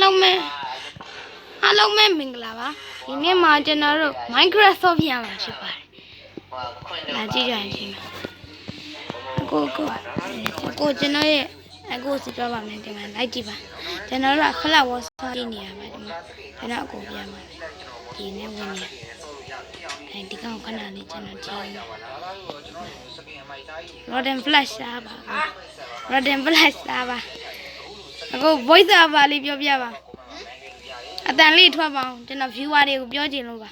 အားလုံးပဲမင်္ဂလာပါဒီနေ့မှာကျွန်တော်တို့ Minecraft ဆော့ပြရမှာဖြစ်ပါတယ်လာကြည့်ကြရင်ရှိမှာကိုကျွန်တော်ရဲ့အကိုစီပြောပါမယ်ဒီမှာလိုက်ကြည့်ပါကျွန်တော်တို့က flower ဆော့ကြည့်နေရပါဒီမှာကျွန်တော်အကိုပြမှာဒီနေ့ဝင်နေဒီကောင်ခဏလေးကျွန်တော်ကြည့်Roden Flash စားပါRoden Flash စားပါအခု voice over လေးပြောပြပါအတန်လေးထွက်ပါအောင်ကျွန်တော် viewer တွေကိုပြောချင်လို့ပါ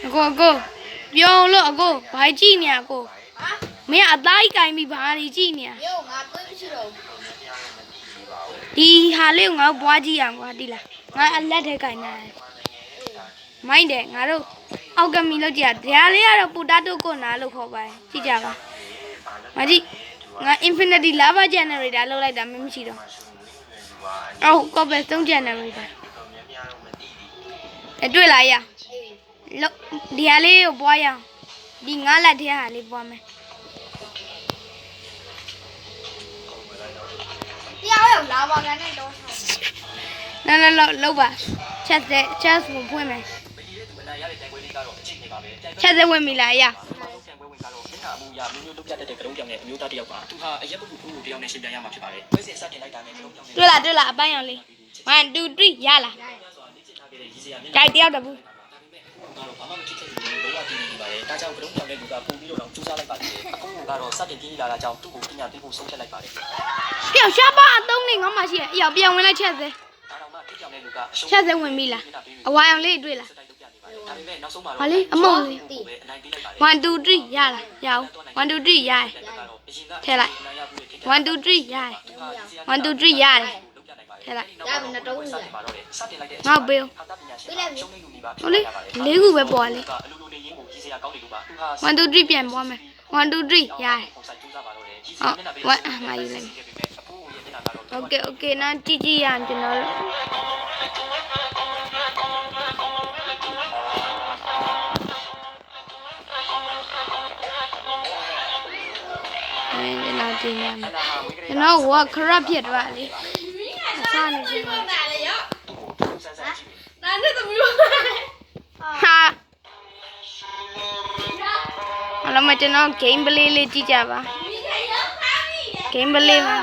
အကိုပြောလို့အကိုဘာကြည့်နေရအကိုမင်းအသားကြီးကင်ပြီးဘာတွေကြည့်နေရယောငါတွေးမရှိတော့ဒီဟာလေးကိုငါဘွားကြည့်ရအောင်ကွာဒီလားငါအလက်ထဲကင်နေတယ်မိုင်းတယ်ငါတို့အောက်ကမီလို့ကြည့်ရတရားလေးကတော့ပူတာတို့ကိုနာလို့ခေါ်ပါတယ်ကြည့်ကြပါမကြည့်ငါ infinity lava generator လောက်လိုက်တာမရှိတော့အော်ကောပဲ3 generator တွေ့လားရဒီဟာလေးကိုပွားရအောင်ဒီငါးလက်ထဲဟာလေးပွားမယ်တရားရောက်လာပါကနေတော့လောက်ပါချက်ကိုဖွင့်မယ်ချက်ဝင်ပြီလားရမျိုးပြတတ်တဲ့ကရုံးပြောင်းနဲ့အမျိုးသားတယောက်ကသူဟာအရက်ပုဂ္ဂိုလ်ကိုတယောက်နဲ့ရှင်းပြရမှာဖြစ်ပါတယ်။ဘယ်စဉ်စတင်လိုက်တာနဲ့ကရုံးပြောင်းနဲ့တွေ့လားအပိုင်းအောင်လေး1 2 3ရလားကြိုက်တယောက်တဘူးဘာမှမဖြစ်ခဲ့ဘူးလောကတည်နေပါတယ်။ဒါကြောင့်ကရုံးပြောင်းနဲ့လူကပုံပြီးတော့ကြိုးစားလိုက်ပါတယ်။အခုကတော့စတင်ပြီးလာတာကြောင့်သူ့ကိုပညာပေးဖို့ဆုံးဖြတ်လိုက်ပါတယ်။ပြောင်းရှားပါအသုံးနဲ့ငါမှရှိရပြောင်းဝင်လိုက်ချက်စေ။ဒါတော့မှပြောင်းနဲ့လူကချက်စေဝင်ပြီလား။အဝါအောင်လေးတွေ့လား။ဒါပေမဲ့နောက်ဆုံးမှာတော့ဟာလေအမုံလေး1 2 3ရလားရအောင်1 2 3ရတယ်ထည့်လိုက်1 2 3ရတယ်1 2 3ရတယ်ထည့်လိုက်ရပြီတော့တုံးရတယ်ငါပေးဟုတ်လေ၄ခုပဲပေါ်လေ1 2 3ပြန်ပွားမယ်1 2 3ရတယ်ဟုတ်1မှာယူလိုက်โอเคနားကြည့်ရအောင်ကျွန်တော်တို့ကျွန်တော်ကခရပ်ဖြစ်သွားလေစားနေတယ်ဟာအလမကျွန်တော် game play လေးကြည့်ကြပါ game play မှာ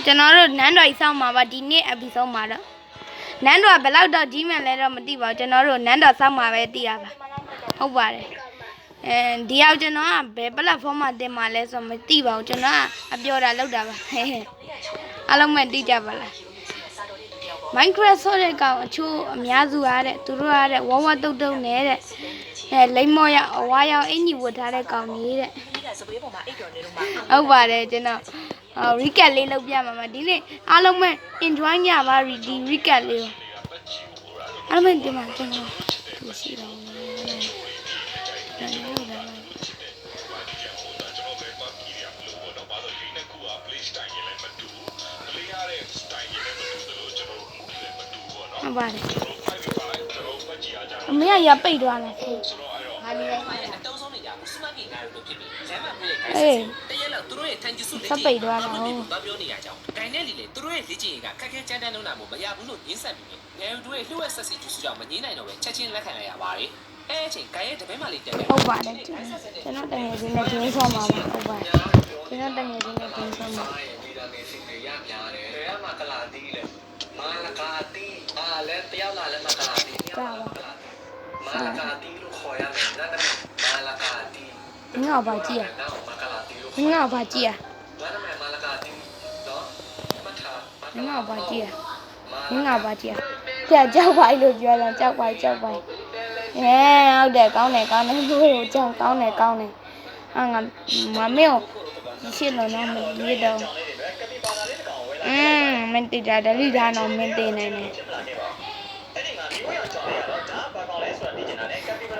ကျွန်တော်တို့နန်းတော်ကြီးစောင့်မှာပါဒီနေ့ episode မှာတော့နန်းတော်ဘယ်လောက်တော့ကြီးမှန်းလဲတော့မသိပါဘူးကျွန်တော်တို့နန်းတော်စောင့်မှာပဲသိရပါဟုတ်ပါတယ်ဒီရောက်ကျွန်တော်ကဘယ် platform မှာတင်မှာလဲဆိုမသိပါဘူးကျွန်တော်ကအပြောတာလောက်တာပါအားလုံးမသိကြပါလား Minecraft ဆိုတဲ့ကောင်အချို့အများစုအားတဲ့သူတို့အားတဲ့ဝဝတုတ်တုတ်နေတဲ့လိမ့်မော်ရအဝါရောင်အင်ကြီးဝတ်ထားတဲ့ကောင်ကြီးတဲ့ဟုတ်ပါတယ်ကျွန်တော်recap လေးလုပ်ပြမှာပါဒီနေ့အားလုံးပဲ enjoy ကြပါဒီ recap လေးကိုအားလုံးဒီမှာကျွန်တော်သူရှိတော့ပါတယ်အမေရပိတ်သွားတယ်ဟာဒီလိုက်အတုံးဆုံးနေကြဘူးစမကီနာတို့ဖြစ်ပြီးဇဲမပြည့်ခိုင်းတရက်လောက်သူတို့ရဲ့ထိုင်ကျစုလက်ပိတ်သွားတာဟုတ်ဘာပြောနေရကြအောင်ဂိုင်းနဲ့လီလေသူတို့ရဲ့လေ့ကျင့်ရေးကခက်ခဲကြမ်းတမ်းလုံးတာမို့မရဘူးလို့ညှင်းဆက်ပြီးငယ်တို့ရဲ့လှုပ်ဝက်ဆက်စီကျူးစုကြောင့်မငြင်းနိုင်တော့ပဲချက်ချင်းလက်ခံလိုက်ရပါတယ်အဲ့အချိန်ဂိုင်းရဲ့တပည့်မလေးတက်တယ်ဟုတ်ပါတယ်ကျွန်တော်တငယ်ချင်းနဲ့ဂျင်းဆောင်းပါပါဟုတ်ပါတယ်ကျွန်တော်တငယ်ချင်းနဲ့ဂျင်းဆောင်းပါဒီတငယ်ချင်းတွေရများတယ်ဘယ်မှာကလာတီးလဲမာလကာတီးလည်းတယောက်လာလည်းမကလာတီးတယောက်မာလကာတီးလို့ခေါ်ရမယ်ဒါနဲ့မာလကာတီးငါဘာကြည့်ရငါဘာကြည့်ရဒါနဲ့မာလကာတီးနော်မထားငါဘာကြည့်ရငါဘာကြည့်ရကြောက်ပါလို့ပြောတာကြောက်ပါဟုတ်တယ်ကောင်းတယ်လို့ကြောက်ကောင်းတယ်ငါမမေ့ရှင်းလို့တော့မရတော့မင်းတိတာဒလိဒါနော်မင်းတင်နေတယ်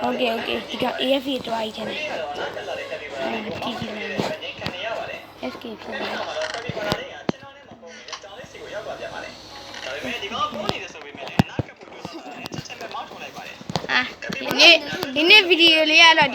โอเคဒီက AF တွားကြီးတယ်ကြည့်နေတယ် SK ဖြစ်တယ်ဒီနေ့ဗီဒီယိုလေးကတော့